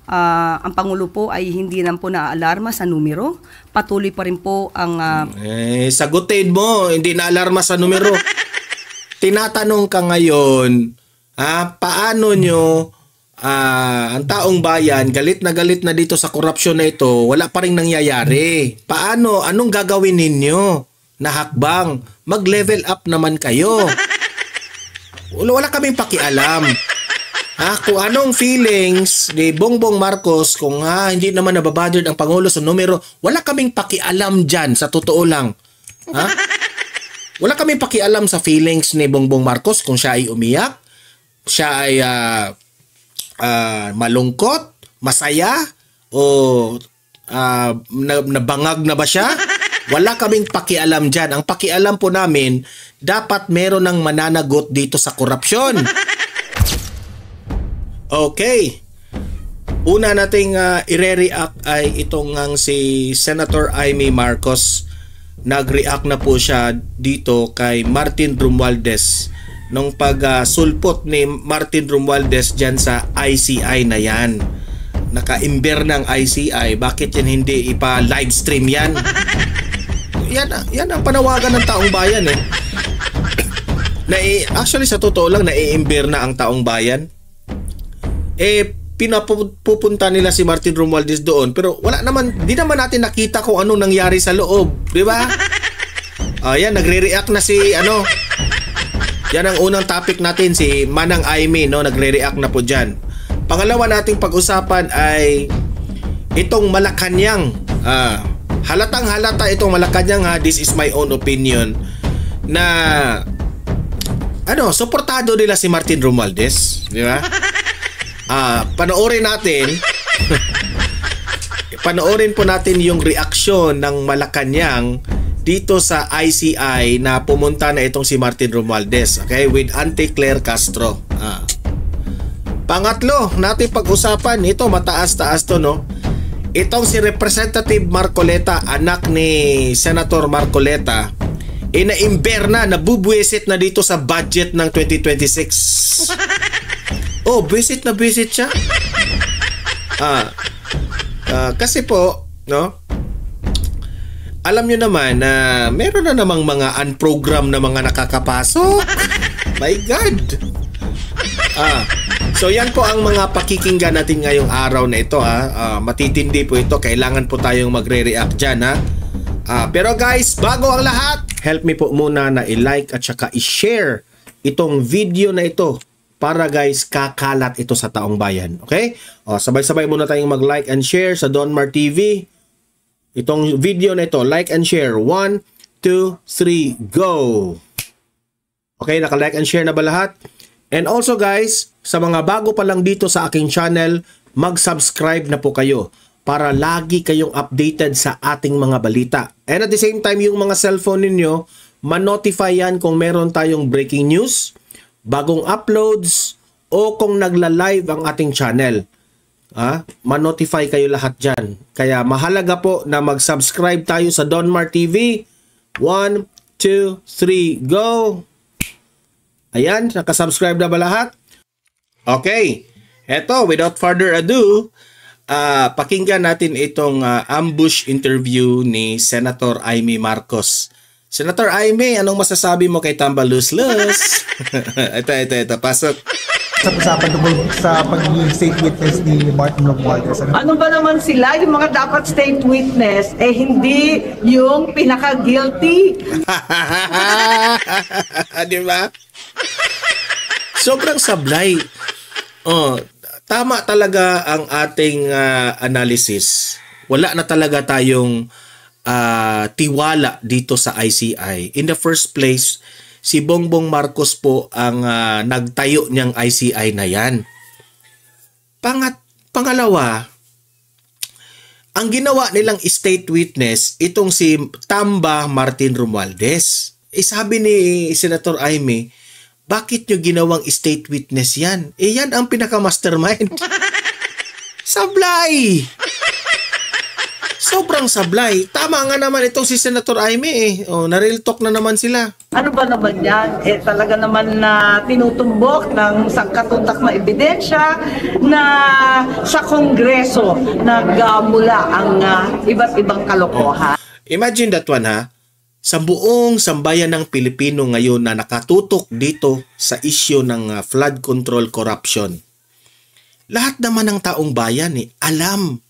ang Pangulo po ay hindi lang po naaalarma sa numero. Patuloy pa rin po ang... sagutin mo, hindi naalarma sa numero. Tinatanong ka ngayon, paano nyo ang taong bayan, galit na dito sa korupsyon na ito, wala pa rin nangyayari. Paano? Anong gagawin ninyo na hakbang? Mag-level up naman kayo. Wala kaming pakialam. Kung anong feelings ni Bongbong Marcos, kung hindi naman nababudget ang Pangulo sa numero, wala kaming pakialam dyan, sa totoo lang. Wala kaming pakialam sa feelings ni Bongbong Marcos kung siya ay umiyak, siya ay malungkot, masaya, o nabangag na ba siya? Wala kaming pakialam dyan. Ang pakialam po namin, dapat meron ng mananagot dito sa korupsyon. Okay. Una nating ire-react ay itong si Senator Imee Marcos. Nag-react na po siya dito kay Martin Romualdez nung pag-sulpot ni Martin Romualdez dyan sa ICI na yan. Naka-imber ng ICI, bakit yan hindi ipa-livestream yan? Yan ang panawagan ng taong bayan actually sa totoo lang, nai-imber na ang taong bayan. Pinapupunta nila si Martin Romualdez doon, pero di naman natin nakita kung anong nangyari sa loob, di ba? Yan, nagre-react na si yan ang unang topic natin, si Manang Imee, no? Nagre-react na po dyan. Pangalawa nating pag-usapan ay itong Malacanang. Halatang halata itong Malacanang, this is my own opinion, na suportado nila si Martin Romualdez, di ba? Panoorin po natin yung reaksyon ng Malacanang dito sa ICI na pumunta na itong si Martin Romualdez, okay, with Auntie Claire Castro. Pangatlo, natin pag-usapan, ito mataas-taas to, no? Itong si Representative Marcoleta, anak ni Senator Marcoleta, na-imber nabubuwisit na dito sa budget ng 2026. Visit na visit siya. Kasi po, no? Alam nyo naman na meron na namang mga unprogram na mga nakakapasok. My God. So yan po ang mga pakikinggan natin ngayong araw na ito. Matitindi po ito. Kailangan po tayong magre-react dyan. Pero guys, bago ang lahat, help me po muna na i-like at saka i-share itong video na ito. Para guys, kakalat ito sa taong bayan. Okay? Sabay-sabay muna tayong mag-like and share sa Donmar TV. Itong video na ito, like and share. 1, 2, 3, go! Okay, naka-like and share na ba lahat? And also guys, sa mga bago pa lang dito sa aking channel, mag-subscribe na po kayo para lagi kayong updated sa ating mga balita. And at the same time, yung mga cellphone ninyo, ma-notify yan kung meron tayong breaking news, bagong uploads, o kung nagla-live ang ating channel. Ma-notify kayo lahat dyan. Kaya mahalaga po na mag-subscribe tayo sa Donmar TV. 1, 2, 3, go! Ayan, nakasubscribe na ba lahat? Okay, eto, without further ado, pakinggan natin itong ambush interview ni Senator Imee Marcos. Senator Imee, anong masasabi mo kay Tambaluslos? ito, pasok. Usapan tungkol sa pagiging state witness ni Martin Romualdez. Ano ba naman sila, yung mga dapat state witness, hindi yung pinaka-guilty? Di ba? Sobrang sablay. Tama talaga ang ating analysis. Wala na talaga tayong tiwala dito sa ICI. In the first place, si Bongbong Marcos po ang nagtayo niyang ICI na yan. Pangalawa, ang ginawa nilang state witness, itong si Tamba Martin Romualdez. Sabi ni Senator Imee, bakit nyo ginawang state witness yan? Yan ang pinaka-mastermind. Sablay! Sobrang sablay. Tama nga naman itong si Senator Imee. Na-real talk na naman sila. Ano ba naman yan? Talaga naman na tinutumbok ng sangkatutak na ebidensya na sa Kongreso nagmula ang iba't ibang kalokohan. Imagine that one ha. Sa buong sambayan ng Pilipino ngayon na nakatutok dito sa issue ng flood control corruption. Lahat naman ng taong bayan alam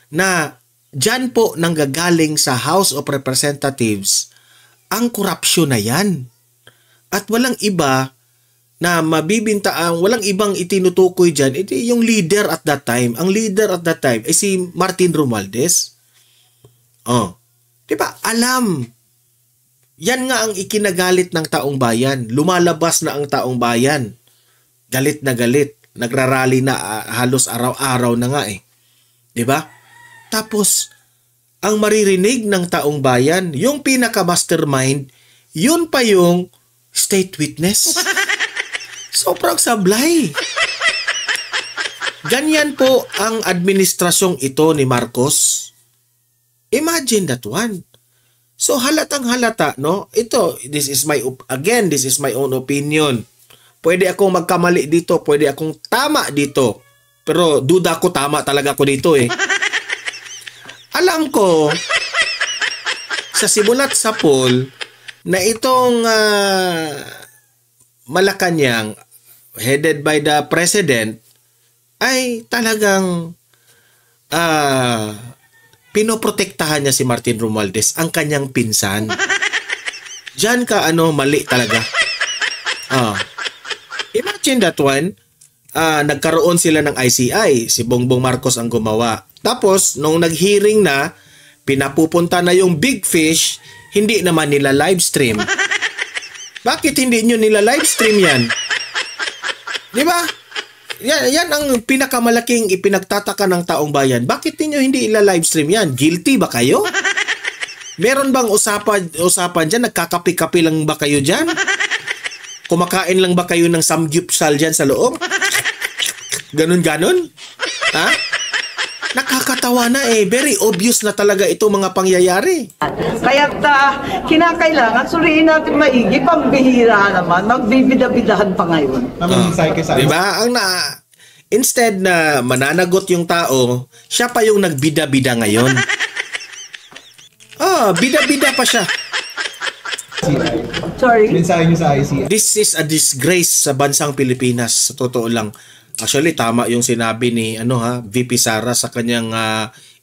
na dyan po nanggagaling sa House of Representatives ang korupsyon na yan. At walang iba na walang ibang itinutukoy dyan, yung leader at that time. Ang leader at that time ay si Martin Romualdez. Oh, diba? Alam. Yan nga ang ikinagalit ng taong bayan. Lumalabas na ang taong bayan. Galit na galit. Nagrarally na halos araw-araw na nga Diba? Tapos, ang maririnig ng taong bayan, yung pinaka-mastermind, yun pa yung state witness. Sobrang sablay. Ganyan po ang administrasyong ito ni Marcos. Imagine that one. So halatang halata, no? This is my own opinion. Pwede akong magkamali dito, pwede akong tama dito. Pero duda ko tama talaga ko dito Alam ko sa simulat sa poll na itong Malacanang headed by the president ay talagang pinoprotektahan niya si Martin Romualdez, ang kanyang pinsan. Diyan ka mali talaga. Imagine that one. Nagkaroon sila ng ICI, si Bongbong Marcos ang gumawa. Tapos, nung nag-hearing na, pinapupunta na yung big fish, hindi naman nila live stream. Bakit hindi nyo nila live stream yan? Di ba? Yan ang pinakamalaking ipinagtataka ng taong bayan. Bakit niyo hindi ila-live stream yan? Guilty ba kayo? Meron bang usapan dyan? Nagkakapi-kapi lang ba kayo dyan? Kumakain lang ba kayo ng samgyupsal dyan sa loob? Ganon-ganon? Ha? Nakakatawa na Very obvious na talaga ito mga pangyayari. Kaya't kinakailangan suriin natin maigi, pambihira naman, magbibida-bidahan pa ngayon. Diba? Instead na mananagot yung tao, siya pa yung nagbida-bida ngayon. Bida-bida pa siya. Sorry. Mensahe niyo sa ICI. This is a disgrace sa bansang Pilipinas. Sa totoo lang. Actually, tama yung sinabi ni VP Sara sa kanyang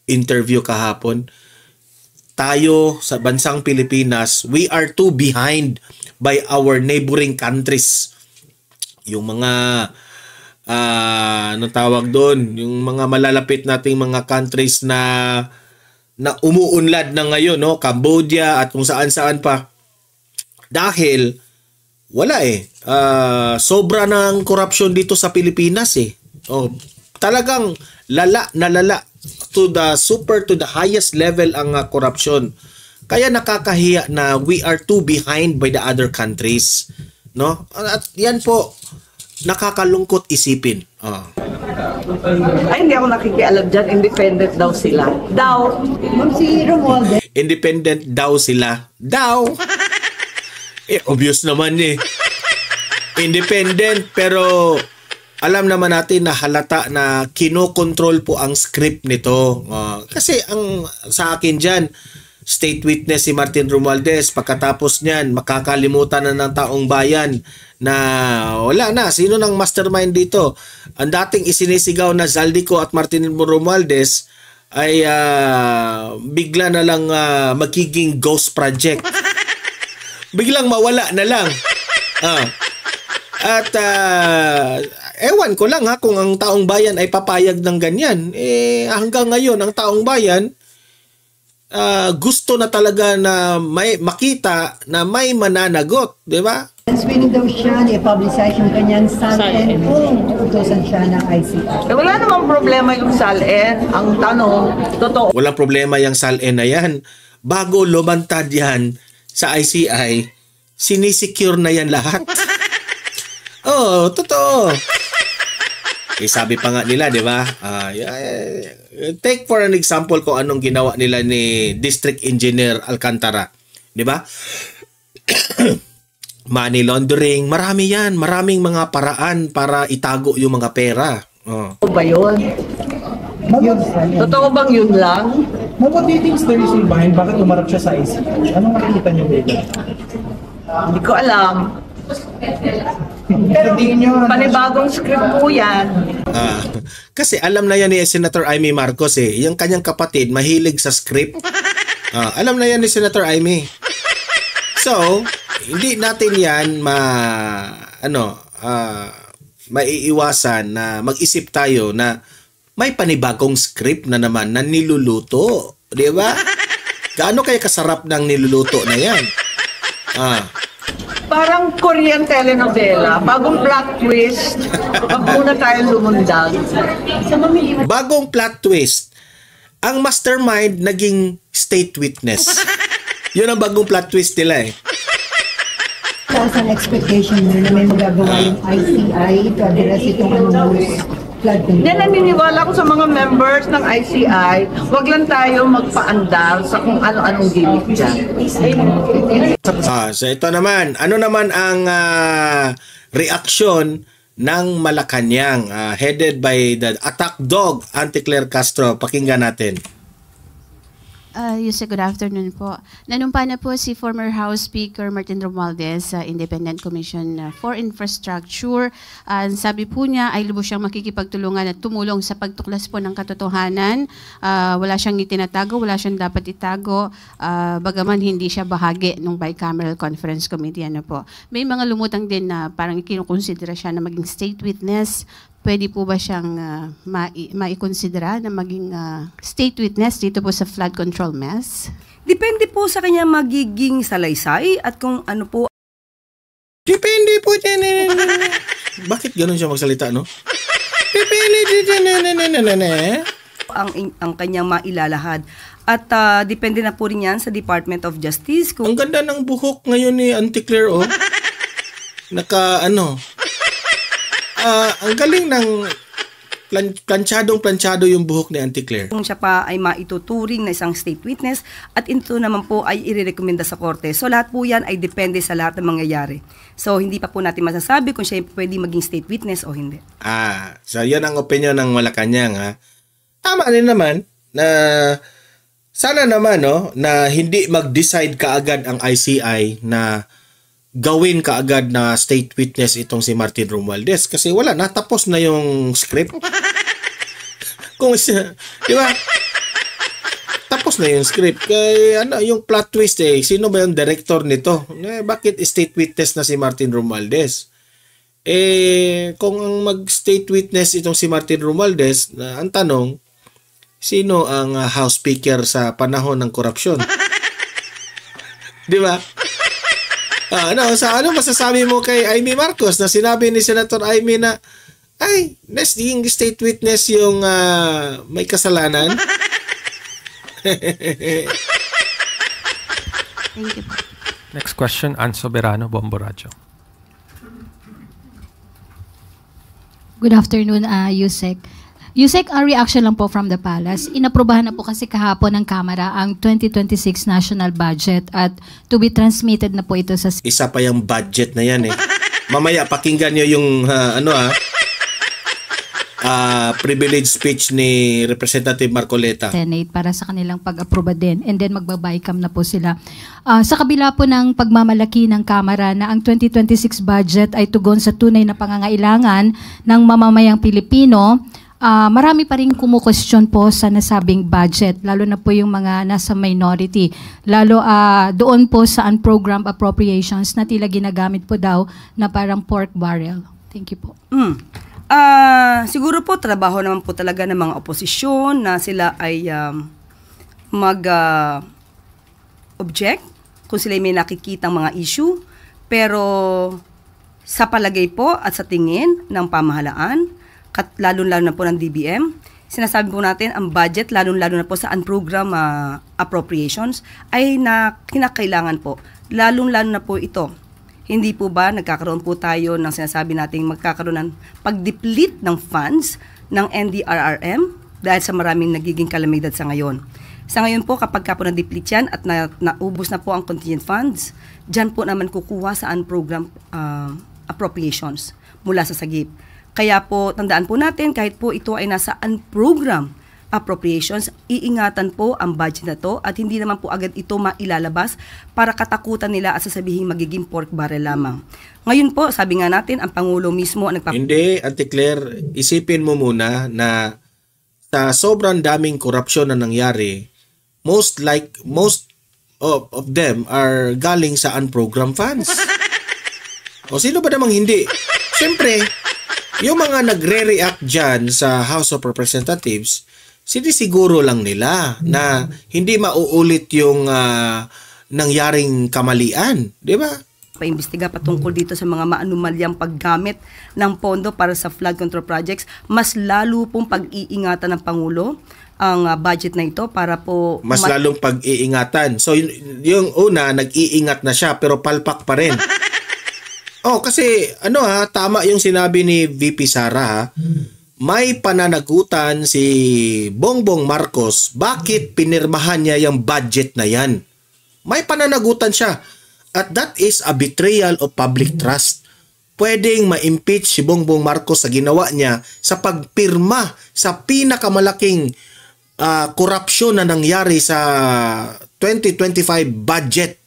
interview kahapon. Tayo sa bansang Pilipinas, we are too behind by our neighboring countries. Yung mga anong tawag doon? Yung mga malalapit nating mga countries na umuunlad na ngayon, Cambodia at kung saan-saan pa. Dahil wala sobra ng korupsyon dito sa Pilipinas talagang lala to the highest level ang korupsyon. Kaya nakakahiya na we are too behind by the other countries, At yan po nakakalungkot isipin. Ay, hindi ako nakikialam dyan. Independent daw sila. Si Romualdez. Independent daw sila. Obvious naman Independent, pero alam naman natin na halata na kinokontrol po ang script nito. Kasi ang sa akin dyan, state witness si Martin Romualdez, pagkatapos niyan, makakalimutan na ng taong bayan na wala na. Sino nang mastermind dito? Ang dating isinisigaw na Zaldico at Martin Romualdez ay bigla na lang magiging ghost project. Biglang mawala na lang. At ewan ko lang kung ang taong bayan ay papayag ng ganyan. Hanggang ngayon ang taong bayan gusto na talaga na may makita na may mananagot, di ba? Swing daw siya, i-publicize yung kanyang SALN kung utusan siya ng ICI. Wala namang problema yung SALN. Ang tanong, totoo. Walang problema yung SALN na yan. Bago lumantad yan sa ICI, sinisecure na yan lahat. Totoo. Sabi pa nga nila, di ba? Take for an example kung anong ginawa nila ni District Engineer Alcantara. Di ba? money laundering, marami yan. Maraming mga paraan para itago yung mga pera. Oh. Ano ba yun? Totoo bang yun lang? What do you think is the reason behind bakit umarap siya sa ICI? Anong nakikita niyo dito? Hindi ko alam. Pero Panibagong script po yan. Kasi alam na yan ni Senator Amy Marcos eh. Yung kanyang kapatid, mahilig sa script. Alam na yan ni Senator Amy. So, hindi natin yan maiiwasan na mag-isip tayo na may panibagong script na naman na niluluto. Di ba? Gaano kaya kasarap ng niluluto na yan? Parang Korean telenovela, bagong plot twist, wag muna tayong lumundag. Bagong plot twist. Ang mastermind naging state witness. Yun ang bagong plot twist nila eh. Taas ang expectation mo na may magagawa yung ICI to address itong flood control. Hindi, naniniwala ko sa mga members ng ICI, wag lang tayo magpaandar sa kung ano-anong gimmick dyan. So ito naman, ano naman ang reaksyon ng Malacanang headed by the attack dog, Auntie Claire Castro? Pakinggan natin. Yusek, good afternoon po. Nanumpa na po si former House Speaker Martin Romualdez sa Independent Commission for Infrastructure. Sabi po niya ay lubos siyang makikipagtulungan at tumulong sa pagtuklas po ng katotohanan. Wala siyang itinatago, wala siyang dapat itago, bagaman hindi siya bahagi ng bicameral conference committee. Ano po. May mga lumutang din na parang kinukonsidera siya na maging state witness. Pwede po ba siyang maikonsidera na maging state witness dito po sa flood control mess? Depende po sa kanya magiging salaysay at kung ano po. Depende po dyan. Bakit ganun siya magsalita, no? Depende ang kanyang mailalahad. At depende na po rin yan sa Department of Justice. Ang ganda ng buhok ngayon ni Auntie Claire, oh. Ang galing ng planchado yung buhok ni Auntie Claire. Kung siya pa ay maituturing na isang state witness at ito naman po ay irerekomenda sa korte. So lahat po yan ay depende sa lahat ng mangyayari. So hindi pa po natin masasabi kung siya pwede maging state witness o hindi. So yan ang opinion ng Malacanang, ha. Tama rin naman na sana naman, no, na hindi mag-decide kaagad ang ICI na gawin kaagad na state witness itong si Martin Romualdez kasi wala, natapos na yung script. Kung di ba? Tapos na yung script. Kaya yung plot twist sino ba yung director nito? Bakit state witness na si Martin Romualdez? Kung ang mag-state witness itong si Martin Romualdez, ang tanong, sino ang House Speaker sa panahon ng korupsyon? Di ba? Ano masasabi mo kay Amy Marcos na sinabi ni Senator Amy na naging state witness yung may kasalanan? Thank you. Next question, Ann Soberano, Bombo Radio. Good afternoon, Yusek. Yusek, a reaction lang po from the palace. Inaprobahan na po kasi kahapon ng Kamara ang 2026 national budget at to be transmitted na po ito sa... Isa pa yung budget na yan eh. Mamaya, pakinggan nyo yung privilege speech ni Representative Marcoleta. Senate para sa kanilang pag-aproba din and then magbabaycam na po sila. Sa kabila po ng pagmamalaki ng Kamara na ang 2026 budget ay tugon sa tunay na pangangailangan ng mamamayang Pilipino, marami pa rin kumu-question po sa nasabing budget, lalo na po yung mga nasa minority. Lalo doon po sa unprogrammed appropriations na tila ginagamit po daw na parang pork barrel. Thank you po. Siguro po trabaho naman po talaga ng mga oposisyon na sila ay mag-object kung sila may nakikitang mga issue. Pero sa palagay po at sa tingin ng pamahalaan, lalo-lalo na po ng DBM, sinasabi po natin ang budget, lalo-lalo na po sa unprogrammed appropriations, ay kinakailangan po. Lalo-lalo na po ito. Hindi po ba nagkakaroon po tayo ng sinasabi natin magkakaroon ng pag-deplete ng funds ng NDRRM dahil sa maraming nagiging kalamidad sa ngayon. Sa ngayon po, kapag ka po na-deplete yan at naubos na po ang contingent funds, dyan po naman kukuha sa unprogram appropriations mula sa SAGIP. Kaya po, tandaan po natin, kahit po ito ay nasa unprogram appropriations, iingatan po ang budget na to at hindi naman po agad ito mailalabas para katakutan nila at sasabihin magiging pork barrel lamang. Ngayon po, sabi nga natin, ang Pangulo mismo ang Hindi, Ate Claire, isipin mo muna na sa sobrang daming korupsyon na nangyari, most of them are galing sa unprogrammed funds. O sino ba namang hindi? Siyempre, yung mga nagre-react dyan sa House of Representatives, sinisiguro lang nila na hindi mauulit yung nangyaring kamalian. Di ba? Paimbestiga patungkol dito sa mga maanumalyang paggamit ng pondo para sa flood control projects, mas lalo pong pag-iingatan ng Pangulo ang budget na ito para po... Mas lalong pag-iingatan. So, yung una, nag-iingat na siya pero palpak pa rin. Kasi tama yung sinabi ni VP Sara. May pananagutan si Bongbong Marcos. Bakit pinirmahan niya yung budget na yan? May pananagutan siya. At that is a betrayal of public trust. Pwedeng ma-impeach si Bongbong Marcos sa ginawa niya sa pagpirma sa pinakamalaking korupsyon na nangyari sa 2025 budget.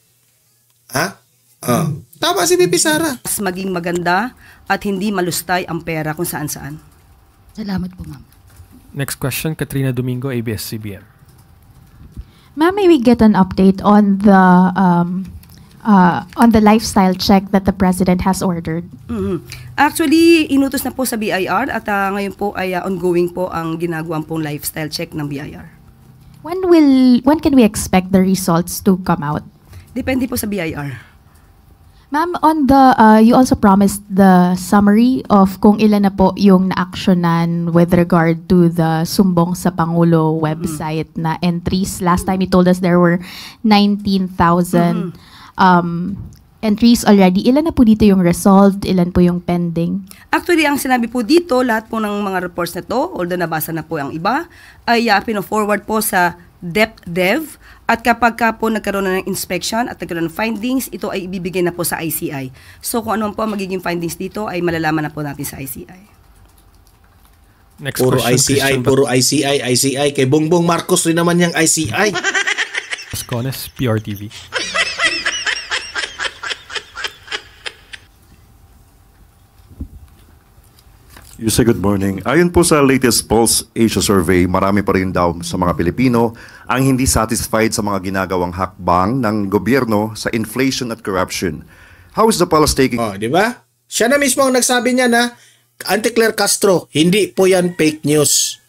Tama si VP Sara. Mas maging maganda at hindi malustay ang pera kung saan-saan. Salamat po, ma'am. Next question, Katrina Domingo, ABS-CBN. Ma'am, may we get an update on the lifestyle check that the President has ordered? Actually, inutos na po sa BIR at ngayon po ay ongoing po ang ginagawang pong lifestyle check ng BIR. When can we expect the results to come out? Depende po sa BIR. Ma'am, on you also promised the summary of kung ilan na po yung na-actionan with regard to the Sumbong sa Pangulo website na entries. Last time you told us there were 19,000 entries already. Ilan na po dito yung resolved? Ilan po yung pending? Actually, ang sinabi po dito, lahat po ng mga reports na to, although nabasa na po ang iba, ay pino-forward po sa DepDev. At kapag ka po nagkaroon na ng inspection at nagkaroon ng findings, ito ay ibibigay na po sa ICI. So kung ano po ang magiging findings dito ay malalaman na po natin sa ICI. Next puro question, ICI. Kay Bongbong Marcos rin naman yung ICI. Pascones, PRTV. You say good morning. Ayon po sa latest Pulse Asia survey, marami pa rin daw sa mga Pilipino ang hindi satisfied sa mga ginagawang hakbang ng gobyerno sa inflation at corruption. How is the Pulse taking... Di ba? Siya na mismo ang nagsabi niya na, Auntie Claire Castro, hindi po yan fake news.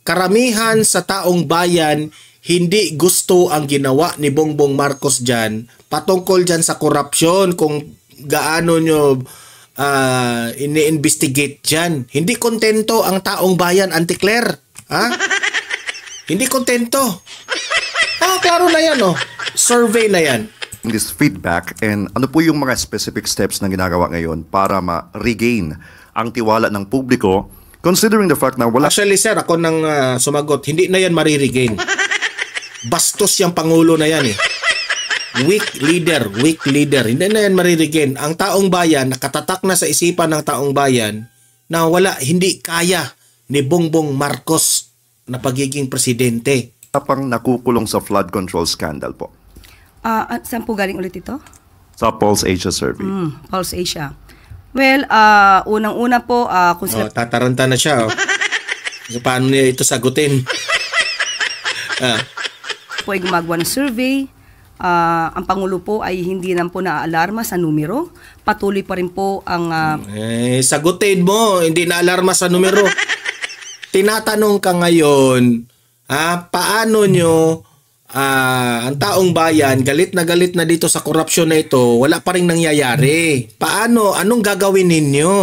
Karamihan sa taong bayan, hindi gusto ang ginawa ni Bongbong Marcos dyan, patungkol dyan sa korupsyon, kung gaano nyo ini-investigate dyan. Hindi kontento ang taong bayan, Auntie Claire. Hindi kontento. Klaro na yan, survey na yan. This feedback, and ano po yung mga specific steps na ginagawa ngayon para ma-regain ang tiwala ng publiko, considering the fact na wala... Actually, sir, ako nang sumagot, hindi na yan mariregain. Bastos yung Pangulo na yan Weak leader. Hindi na yan mariregain. Ang taong bayan, nakatatak na sa isipan ng taong bayan na hindi kaya ni Bongbong Marcos na pagiging presidente. Pang nakukulong sa flood control scandal po. Saan po galing ulit ito? Sa Pulse Asia survey. Pulse Asia. Well, unang-una po, kung tataranta na siya. So, paano niya ito sagutin? Po ay gumagawa ng survey. Ang Pangulo po ay hindi naman po naaalarma sa numero. Patuloy pa rin po ang... sagutin mo, hindi naalarma sa numero. Tinatanong ka ngayon, paano nyo ang taong bayan, galit na dito sa korupsyon na ito, wala pa rin nangyayari. Paano? Anong gagawin ninyo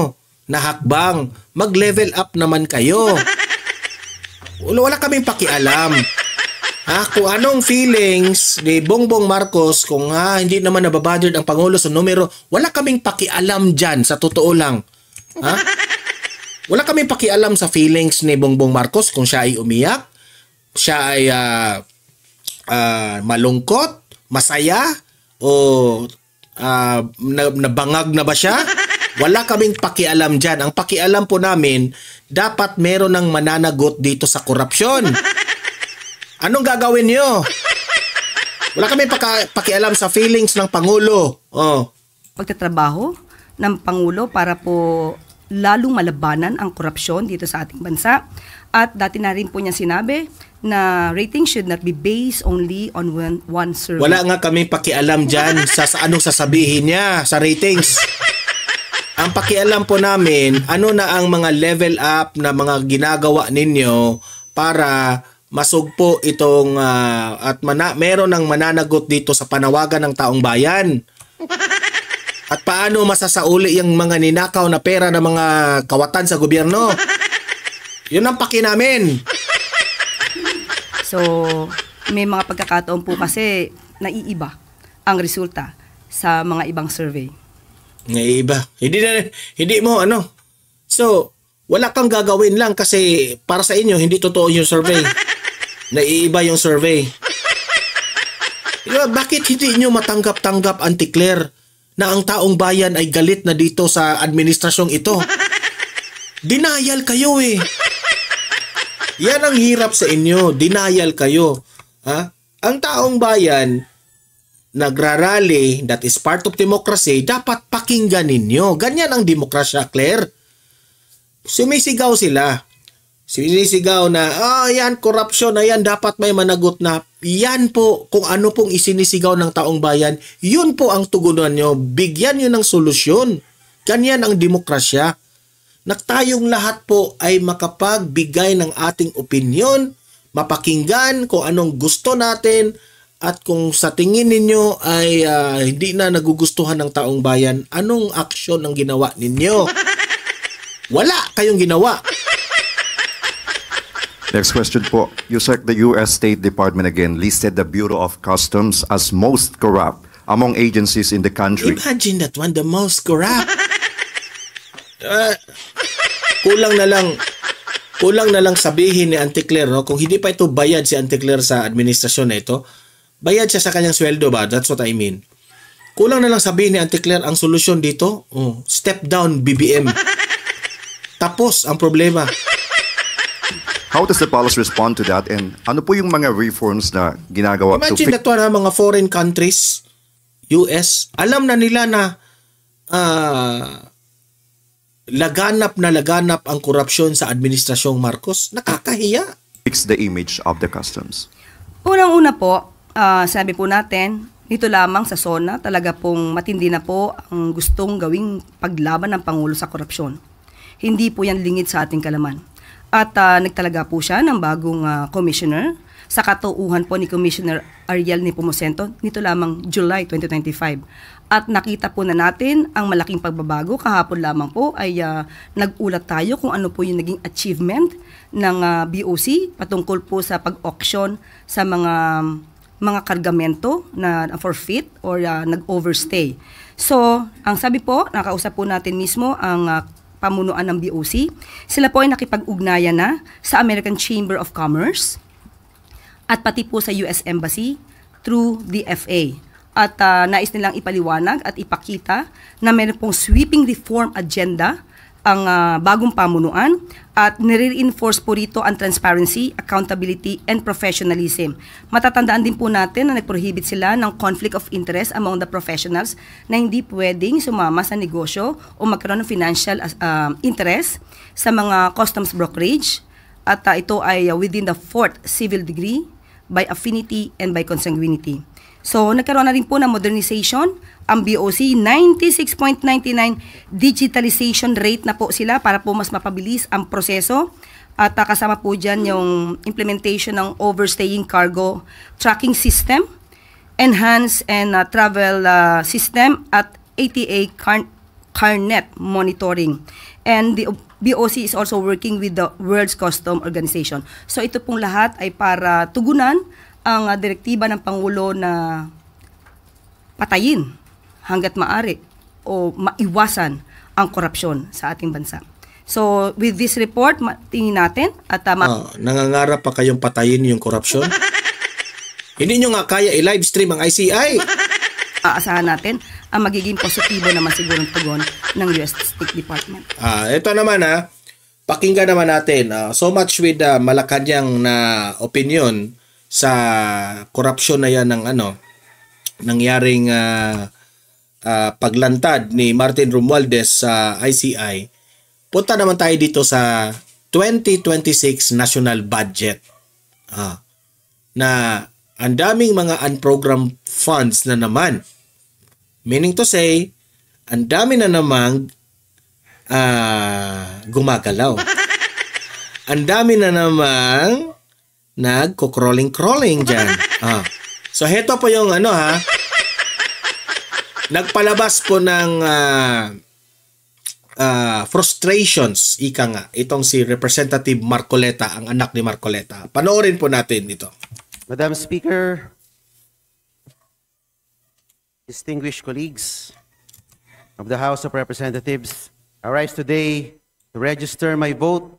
na hakbang? Mag-level up naman kayo. Wala kaming pakialam. Kung anong feelings ni Bongbong Marcos, kung hindi naman nababudget ang Pangulo sa numero, wala kaming pakialam dyan, sa totoo lang. Wala kaming pakialam sa feelings ni Bongbong Marcos kung siya ay umiyak, siya ay malungkot, masaya, o nabangag na ba siya? Wala kaming pakialam dyan. Ang pakialam po namin, dapat meron ng mananagot dito sa korupsyon. Anong gagawin niyo? Wala kaming pakialam sa feelings ng Pangulo. Pagtatrabaho ng Pangulo para po lalong malabanan ang korupsyon dito sa ating bansa. At dati na rin po niya sinabi na rating should not be based only on one survey. Wala nga kaming pakialam dyan sa anong sasabihin niya sa ratings. Ang pakialam po namin, ano na ang mga level up na mga ginagawa ninyo para masugpo itong meron ng mananagot dito sa panawagan ng taong bayan. At paano masasauli yung mga ninakaw na pera ng mga kawatan sa gobyerno? Yun ang paki namin. So, may mga pagkakataon po kasi naiiba ang resulta sa mga ibang survey. Naiiba. Hindi mo ano. So, wala kang gagawin lang kasi para sa inyo hindi totoo yung survey. Naiiba yung survey. Bakit hindi nyo matanggap-tanggap, Auntie Claire, na ang taong bayan ay galit na dito sa administrasyong ito? Denial kayo eh. Yan ang hirap sa inyo. Denial kayo. Ang taong bayan nagrarally, that is part of democracy, dapat pakinggan ninyo. Ganyan ang demokrasya, Claire. Sumisigaw sila. Sinisigaw na, yan, korupsyon na yan, dapat may managot na. Yan po, kung ano pong isinisigaw ng taong bayan, yun po ang tugunan nyo. Bigyan nyo ng solusyon. Ganyan ang demokrasya. Tayong lahat po ay makapagbigay ng ating opinyon, mapakinggan kung anong gusto natin, at kung sa tingin ninyo ay hindi na nagugustuhan ng taong bayan, anong aksyon ang ginawa ninyo? Wala kayong ginawa. Next question po. Yusek, the U.S. State Department again listed the Bureau of Customs as most corrupt among agencies in the country. Imagine that one, the most corrupt. Kulang na lang sabihin ni Auntie Claire, no? Kung hindi pa ito bayad si Auntie Claire sa administrasyon na ito, bayad siya sa kanyang sweldo ba? That's what I mean. Kulang na lang sabihin ni Auntie Claire, ang solusyon dito, step down BBM. Tapos ang problema. How does the palace respond to that? And ano po yung mga reforms na ginagawa Imagine that one, mga foreign countries, US, alam na nila na laganap ang korupsyon sa administrasyong Marcos. Nakakahiya. Fix the image of the customs. Unang-una po, sabi po natin, dito lamang sa SONA, talaga pong matindi na po ang gustong gawing paglaban ng Pangulo sa korupsyon. Hindi po yan lingid sa ating kalaman. At nagtalaga po siya ng bagong commissioner sa katuuhan po ni Commissioner Ariel Nepomuceno nito lamang July 2025. At nakita po na natin ang malaking pagbabago. Kahapon lamang po ay nag-ulat tayo kung ano po yung naging achievement ng BOC patungkol po sa pag-auction sa mga kargamento na forfeit or nag-overstay. So, ang sabi po, nakausap po natin mismo ang pamunuan ng BOC. Sila po ay nakipag-ugnayan na sa American Chamber of Commerce at pati po sa US Embassy through the FA. At nais nilang ipaliwanag at ipakita na meron pong sweeping reform agenda ang bagong pamunuan at nire-reinforce po rito ang transparency, accountability, and professionalism. Matatandaan din po natin na nag-prohibit sila ng conflict of interest among the professionals na hindi pwedeng sumama sa negosyo o magkaroon ng financial interest sa mga customs brokerage at ito ay within the 4th civil degree by affinity and by consanguinity. So, nagkaroon na rin po ng modernization. Ang BOC, 96.99 digitalization rate na po sila para po mas mapabilis ang proseso. At kasama po dyan yung implementation ng overstaying cargo tracking system, enhanced and travel system at ATA CarNet monitoring. And the BOC is also working with the World's Customs Organization. So, ito pong lahat ay para tugunan ang direktiba ng Pangulo na patayin hanggat maaari o maiwasan ang korupsyon sa ating bansa. So, with this report, tingin natin at Nangangarap pa kayong patayin yung korupsyon? Hindi nyo nga kaya i-live stream ang ICI. aasahan natin ang magiging positibo naman siguro ng tugon ng US State Department. Ito naman pakinggan naman natin. So much with Malacanang na opinion sa korupsyon na yan ng nangyaring paglantad ni Martin Romualdez sa ICI. Punta naman tayo dito sa 2026 national budget. Na ang daming mga unprogrammed funds na naman. Meaning to say, ang dami na namang gumagalaw. Ang dami na namang nagko-crawling dyan. So, heto po yung nagpalabas po ng frustrations, ika nga, itong si Representative Marcoleta, ang anak ni Marcoleta. Panoorin po natin ito. Madam Speaker, distinguished colleagues of the House of Representatives, I rise today to register my vote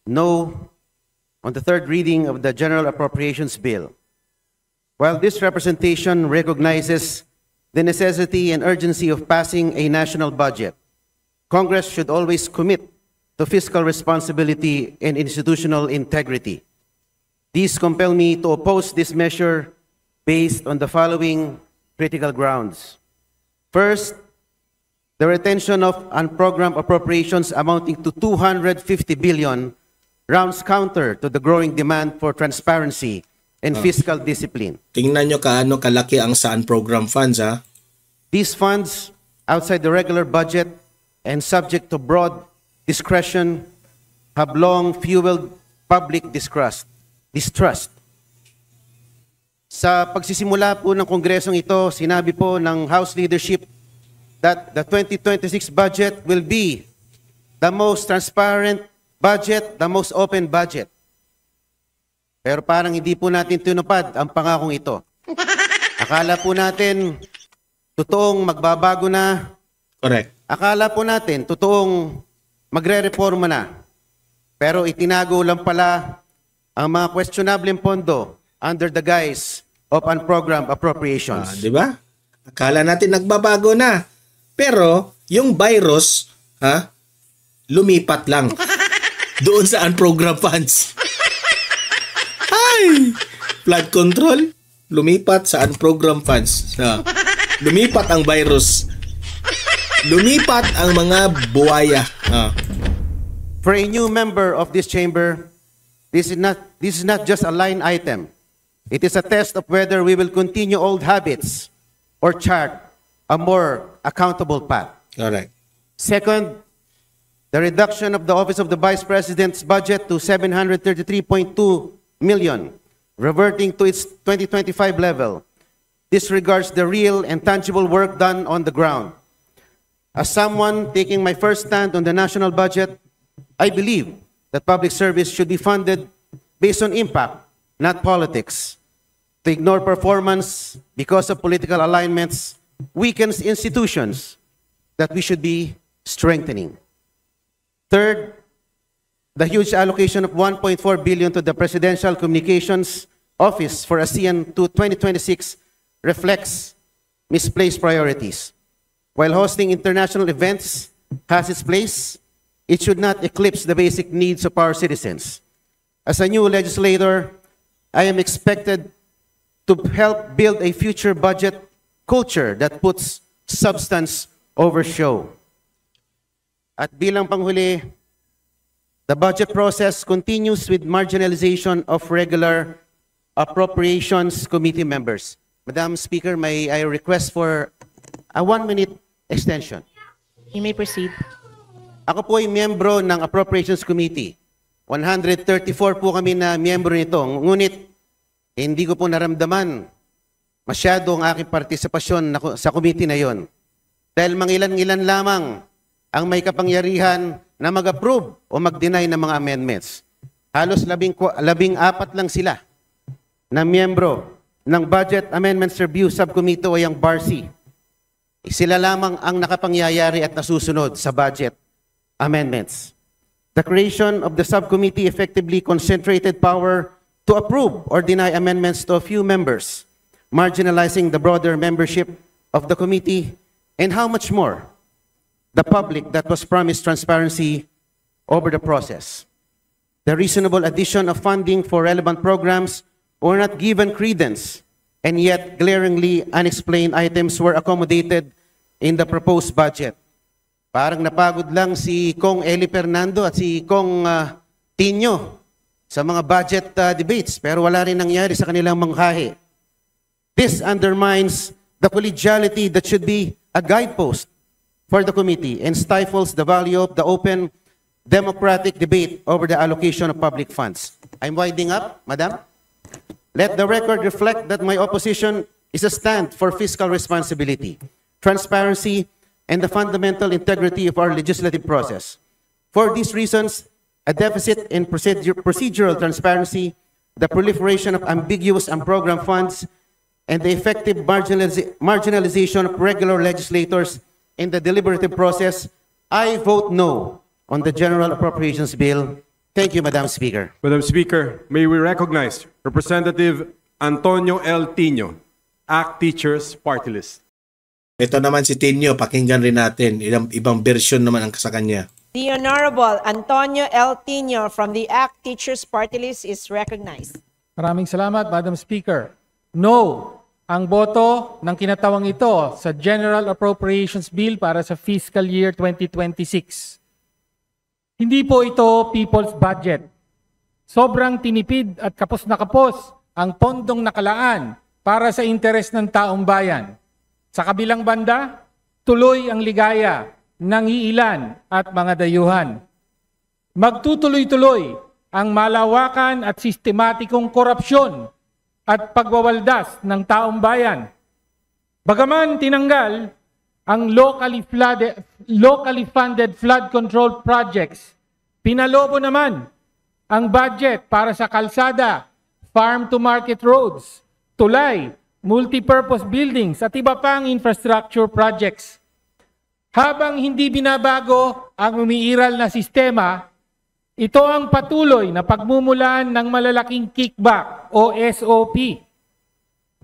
no on the third reading of the General Appropriations Bill. While this representation recognizes the necessity and urgency of passing a national budget, Congress should always commit to fiscal responsibility and institutional integrity. These compel me to oppose this measure based on the following critical grounds. First, the retention of unprogrammed appropriations amounting to 250 billion rounds counter to the growing demand for transparency and fiscal discipline. Tingnan nyo kaano kalaki ang sa unprogrammed funds, These funds, outside the regular budget and subject to broad discretion, have long fueled public distrust. Sa pagsisimula po ng Kongresong ito, sinabi po ng House leadership that the 2026 budget will be the most transparent budget, the most open budget. Pero parang hindi po natin tinupad ang pangakong ito. Akala po natin totoong magbabago na. Correct. Akala po natin totoong magre-reforma na. Pero itinago lang pala ang mga questionable pondo under the guise of unprogrammed appropriations. Di ba? Akala natin nagbabago na. Pero yung virus, lumipat lang doon sa unprogrammed funds. Ay! Flood control, lumipat sa unprogrammed funds. Lumipat ang virus. Lumipat ang mga buwaya. For a new member of this chamber, this is not just a line item. It is a test of whether we will continue old habits or chart a more accountable path. Correct. Second, the reduction of the Office of the Vice President's budget to 733.2 million, reverting to its 2025 level, disregards the real and tangible work done on the ground. As someone taking my first stand on the national budget, I believe that public service should be funded based on impact, not politics. To ignore performance because of political alignments weakens institutions that we should be strengthening. Third, the huge allocation of 1.4 billion to the Presidential Communications Office for ASEAN to 2026 reflects misplaced priorities. While hosting international events has its place, it should not eclipse the basic needs of our citizens. As a new legislator, I am expected to help build a future budget culture that puts substance over show. At bilang panghuli, the budget process continues with marginalization of regular appropriations committee members. Madam Speaker, may I request for a 1-minute extension? You may proceed. Ako po ay miyembro ng Appropriations Committee. 134 po kami na miyembro nito. Ngunit, hindi ko po naramdaman masyado ang aking partisipasyon sa committee na yon. Dahil mangilan-ilan lamang ang may kapangyarihan na mag-approve o mag-deny ng mga amendments. Halos 14 lang sila na miyembro ng Budget Amendments Review Subcommittee o yung BARC. Sila lamang ang nakapangyayari at nasusunod sa budget amendments. The creation of the subcommittee effectively concentrated power to approve or deny amendments to a few members, marginalizing the broader membership of the committee, and how much more? The public that was promised transparency over the process. The reasonable addition of funding for relevant programs were not given credence, and yet glaringly unexplained items were accommodated in the proposed budget. Parang napagod lang si Kong Eli Fernando at si Kong Tino sa mga budget debates, pero wala rin nangyari sa kanilang manghahe. This undermines the collegiality that should be a guidepost for the committee and stifles the value of the open democratic debate over the allocation of public funds. I'm winding up, Madam. Let the record reflect that my opposition is a stand for fiscal responsibility, transparency, and the fundamental integrity of our legislative process. For these reasons, a deficit in procedural transparency, the proliferation of ambiguous and program funds, and the effective marginalization of regular legislators in the deliberative process, I vote no on the General Appropriations Bill. Thank you, Madam Speaker. Madam Speaker, may we recognize Representative Antonio L. Tino, ACT Teachers Party List. Ito naman si Tino, pakinggan rin natin. Ibang version naman ang sa kanya. The Honorable Antonio L. Tino from the ACT Teachers Party List is recognized. Maraming salamat, Madam Speaker. No ang boto ng kinatawang ito sa General Appropriations Bill para sa fiscal year 2026. Hindi po ito people's budget. Sobrang tinipid at kapos na kapos ang pondong nakalaan para sa interes ng taong bayan. Sa kabilang banda, tuloy ang ligaya ng iilan at mga dayuhan. Magtutuloy-tuloy ang malawakan at sistematikong korupsyon at pagwawaldas ng taong bayan. Bagaman tinanggal ang locally funded flood control projects, pinalobo naman ang budget para sa kalsada, farm-to-market roads, tulay, multipurpose buildings at iba pang infrastructure projects. Habang hindi binabago ang umiiral na sistema, ito ang patuloy na pagmumulan ng malalaking kickback o SOP.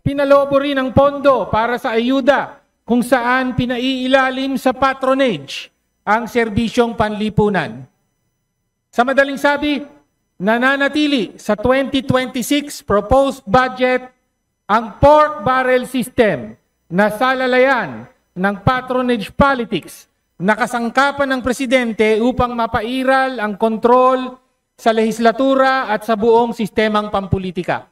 Pinalobo rin ang pondo para sa ayuda kung saan pinaiilalim sa patronage ang serbisyong panlipunan. Sa madaling sabi, nananatili sa 2026 proposed budget ang pork barrel system na salalayan ng patronage politics na kasangkapan ng presidente upang mapairal ang kontrol sa lehislatura at sa buong sistemang pampulitika.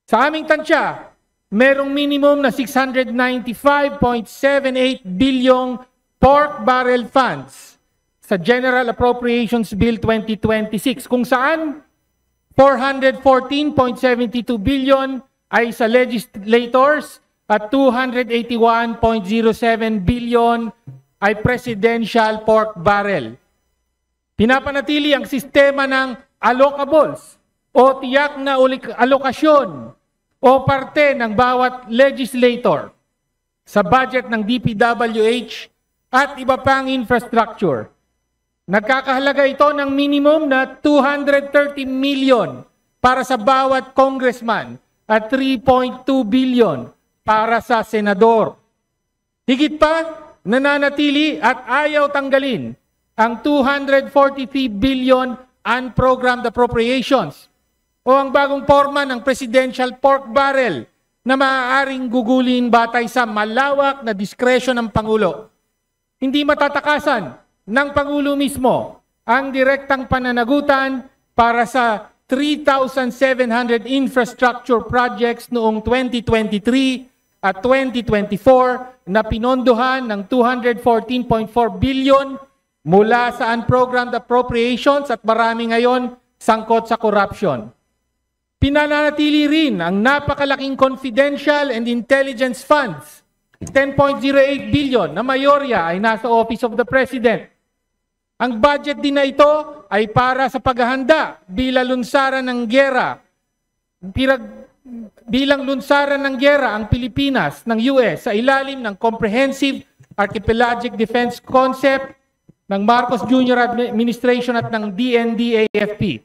Sa aming tansya, merong minimum na 695.78 bilyong pork barrel funds sa General Appropriations Bill 2026 kung saan 414.72 billion ay sa legislators at 281.07 billion ay presidential pork barrel. Pinapanatili ang sistema ng allocables o tiyak na alokasyon o parte ng bawat legislator sa budget ng DPWH at iba pang infrastructure. Nagkakahalaga ito ng minimum na 230 million para sa bawat congressman at 3.2 billion para sa senador. Higit pa, nananatili at ayaw tanggalin ang 243 billion unprogrammed appropriations o ang bagong forma ng presidential pork barrel na maaaring gugulin batay sa malawak na diskresyon ng Pangulo. Hindi matatakasan ng Pangulo mismo ang direktang pananagutan para sa 3,700 infrastructure projects noong 2023 at 2024 na pinondohan ng 214.4 billion mula sa unprogrammed appropriations at marami ngayon sangkot sa corruption. Pinananatili rin ang napakalaking confidential and intelligence funds, 10.08 billion na mayorya ay nasa Office of the President. Ang budget din na ito ay para sa paghahanda bilang lunsaran ng giyera. Bilang lunsaran ng giyera ang Pilipinas ng US sa ilalim ng Comprehensive Archipelagic Defense Concept ng Marcos Jr. Administration at ng DND-AFP.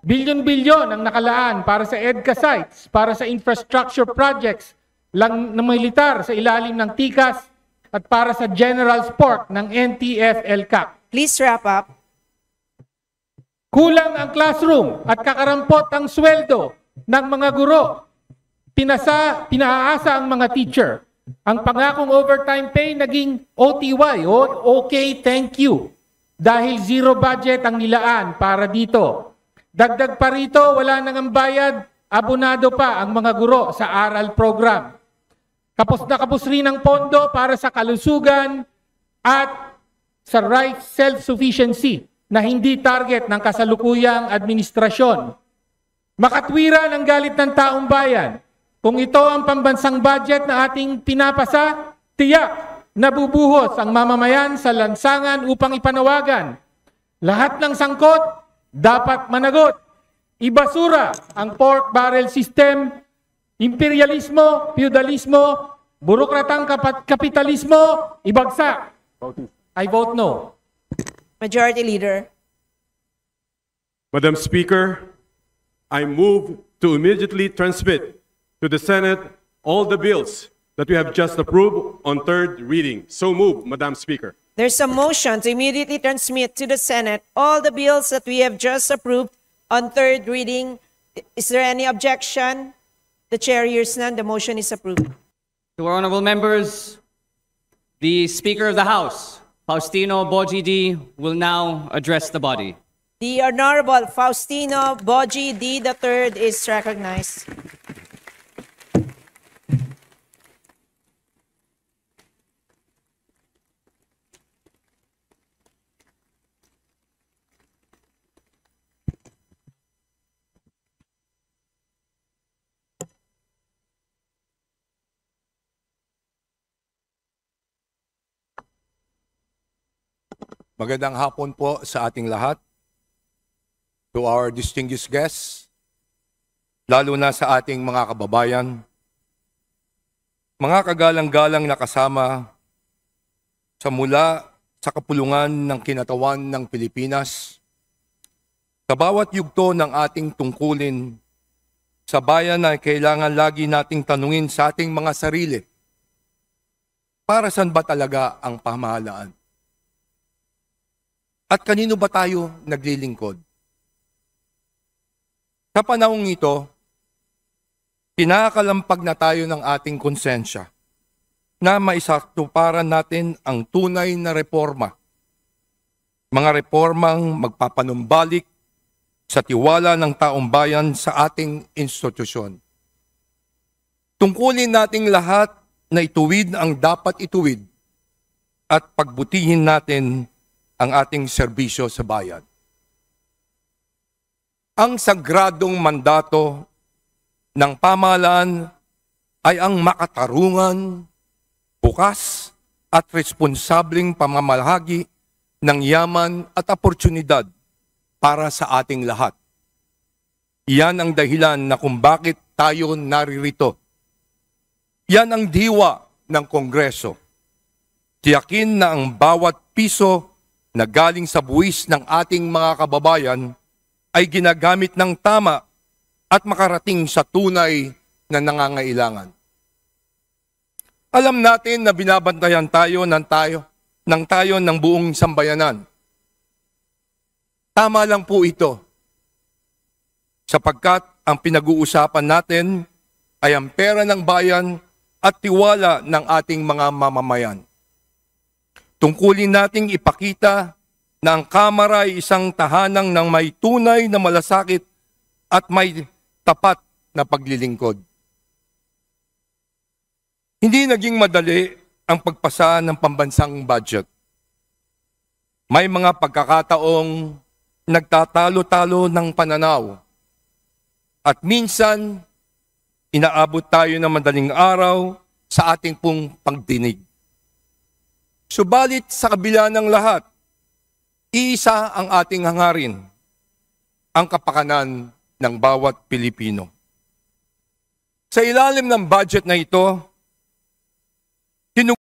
Bilyon-bilyon ang nakalaan para sa EDCA sites, para sa infrastructure projects lang ng militar sa ilalim ng TICAS at para sa general sport ng NTF-LCAC. Please wrap up. Kulang ang classroom at kakarampot ang sweldo ng mga guro. Pinaasa ang mga teacher. Ang pangakong overtime pay naging OTY o okay, thank you. Dahil zero budget ang nilaan para dito. Dagdag pa rito, wala nang ang bayad, abonado pa ang mga guro sa aral program. Kapos na kapos rin ang pondo para sa kalusugan at sa right self-sufficiency na hindi target ng kasalukuyang administrasyon. Makatwira ng galit ng taong bayan. Kung ito ang pambansang budget na ating pinapasa, tiyak nabubuhos ang mamamayan sa lansangan upang ipanawagan. Lahat ng sangkot dapat managot. Ibasura ang pork barrel system, imperialismo, feudalismo, burokratang kapitalismo, ibagsak. I vote no. Majority Leader. Madam Speaker, I move to immediately transmit to the Senate all the bills that we have just approved on third reading. So move, Madam Speaker. There's a motion to immediately transmit to the Senate all the bills that we have just approved on third reading. Is there any objection? The chair hears none. The motion is approved. To our honorable members, the Speaker of the House, Faustino Boji D, will now address the body. The Honorable Faustino Boji D. III is recognized. Magandang hapon po sa ating lahat. To our distinguished guests, lalo na sa ating mga kababayan, mga kagalang-galang na kasama sa mula sa kapulungan ng kinatawan ng Pilipinas, sa bawat yugto ng ating tungkulin, sa bayan na kailangan lagi nating tanungin sa ating mga sarili, para saan ba talaga ang pamahalaan? At kanino ba tayo naglilingkod? Sa panahong ito, kinakalampag na tayo ng ating konsensya na maisatuparan natin ang tunay na reforma. Mga reformang magpapanumbalik sa tiwala ng taong bayan sa ating institusyon. Tungkulin nating lahat na ituwid ang dapat ituwid at pagbutihin natin ang ating serbisyo sa bayan. Ang sagradong mandato ng pamahalaan ay ang makatarungan, bukas at responsableng pamamalahagi ng yaman at oportunidad para sa ating lahat. Iyan ang dahilan na kung bakit tayo naririto. Yan ang diwa ng Kongreso. Tiyakin na ang bawat piso na galing sa buwis ng ating mga kababayan ay ginagamit ng tama at makarating sa tunay na nangangailangan. Alam natin na binabantayan tayo ng buong sambayanan. Tama lang po ito, sapagkat ang pinag-uusapan natin ay ang pera ng bayan at tiwala ng ating mga mamamayan. Tungkulin nating ipakita na ang Kamara ay isang tahanang ng may tunay na malasakit at may tapat na paglilingkod. Hindi naging madali ang pagpasa ng pambansang budget. May mga pagkakataong nagtatalo-talo ng pananaw at minsan inaabot tayo ng madaling araw sa ating pong pagdinig. Subalit sa kabila ng lahat, iisa ang ating hangarin, ang kapakanan ng bawat Pilipino. Sa ilalim ng budget na ito,